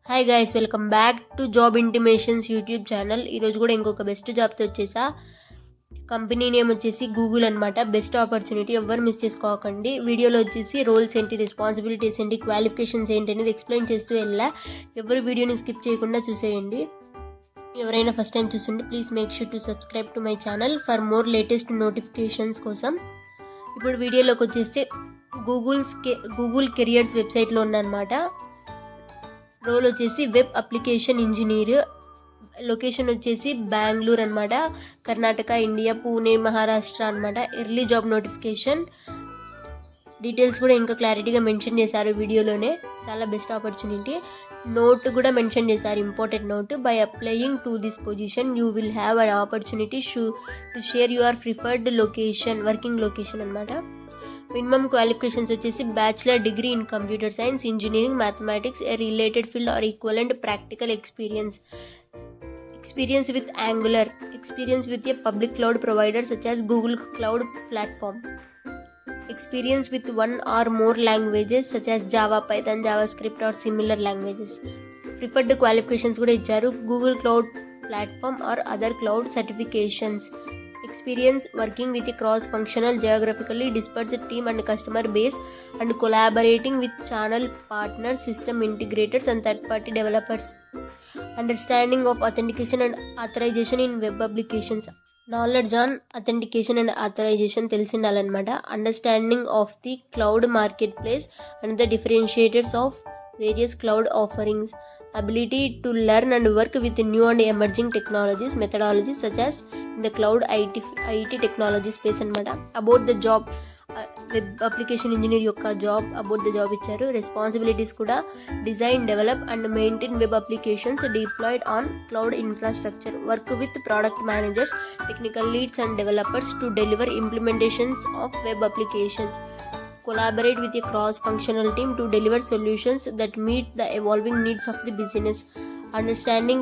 Hi guys, welcome back to job intimations YouTube channel. ఈరోజు కూడా ఇంకొక బెస్ట్ జాబ్తో వచ్చేసా. కంపెనీ నేమ్ వచ్చేసి గూగుల్ అనమాట. బెస్ట్ ఆపర్చునిటీ, ఎవరు మిస్ చేసుకోకండి. వీడియోలో వచ్చేసి రోల్స్ ఏంటి, రెస్పాన్సిబిలిటీస్ ఏంటి, క్వాలిఫికేషన్స్ ఏంటి అనేది ఎక్స్ప్లెయిన్ చేస్తూ వెళ్ళా. ఎవరు వీడియోని స్కిప్ చేయకుండా చూసేయండి. ఎవరైనా ఫస్ట్ టైం చూస్తుంటే please make sure to subscribe to my channel for more latest notifications కోసం. ఇప్పుడు వీడియోలోకి వచ్చేస్తే గూగుల్ కెరియర్స్ వెబ్సైట్లో ఉన్నమాట. రోల్ వచ్చేసి వెబ్ అప్లికేషన్ ఇంజనీర్. లొకేషన్ వచ్చేసి బెంగళూరు అనమాట, కర్ణాటక, ఇండియా, పూణే, మహారాష్ట్ర అనమాట. Early job notification. డీటెయిల్స్ కూడా ఇంకా క్లారిటీగా మెన్షన్ చేశారు వీడియోలోనే. చాలా బెస్ట్ ఆపర్చునిటీ. నోట్ కూడా మెన్షన్ చేశారు, important note. By applying to this position you will have an opportunity to share your preferred location, working location అనమాట. మినిమం క్వాలిఫికేషన్స్ వచ్చేసి bachelor degree in computer science, engineering, mathematics, A related field are equivalent, practical experience with angular, experience with a public cloud provider such as Google cloud platform, experience with one or more languages such as Java, Python, JavaScript or similar languages. Preferred qualifications కూడా ఇచ్చారు. Google Cloud Platform or other cloud certifications. Experience working with a cross-functional, geographically dispersed team and customer base and collaborating with channel partners, system integrators and third-party developers. Understanding of authentication and authorization in web applications. Knowledge on authentication and authorization తెలిసిండాలన్నమాట. Understanding of the cloud market place and the differentiators of various cloud offerings. Ability to learn and work with new and emerging technologies, methodologies such as in the cloud IT technology space అనమాట. About the job, web application engineer యొక్క job, about the job ఇచ్చారు. Responsibilities కూడా design, develop and maintain web applications deployed on cloud infrastructure, work with product managers, technical leads and developers to deliver implementations of web applications, collaborate with a cross-functional team to deliver solutions that meet the evolving needs of the business, understanding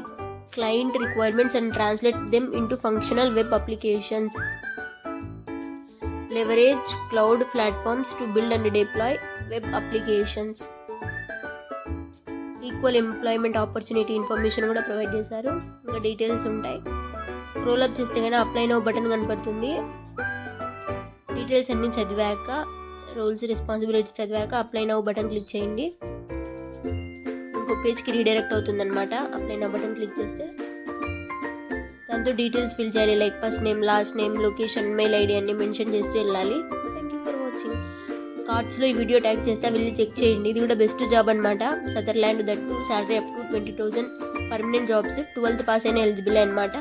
client requirements and translate them into functional web applications, leverage cloud platforms to build and deploy web applications. Equal employment opportunity information కూడా provide చేశారు. ఇంకా details ఉంటాయి. Scroll up చేస్తే కానీ apply now button కనపడుతుంది. Details అన్నీ చదివాక, roles, responsibilities చదివాక అప్లై నౌ బటన్ క్లిక్ చేయండి. ఇంకో పేజ్కి రీడైరెక్ట్ అవుతుందన్నమాట. అప్లై నౌ బటన్ క్లిక్ చేస్తే దాంతో డీటెయిల్స్ ఫిల్ చేయాలి. Like first name, last name, location, mail ID అన్ని మెన్షన్ చేస్తూ వెళ్ళాలి. Thank you for watching. కార్డ్స్లో ఈ వీడియో ట్యాగ్ చేస్తే వెళ్ళి చెక్ చేయండి. ఇది కూడా బెస్ట్ జాబ్ అనమాట. Sutherland, that salary up to 20,000, permanent jobs, 12th pass అయిన ఎలిజిబుల్ అనమాట.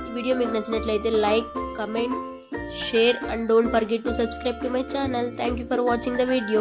ఈ వీడియో మీకు నచ్చినట్లయితే like, comment, share and don't forget to subscribe to my channel. Thank you for watching the video.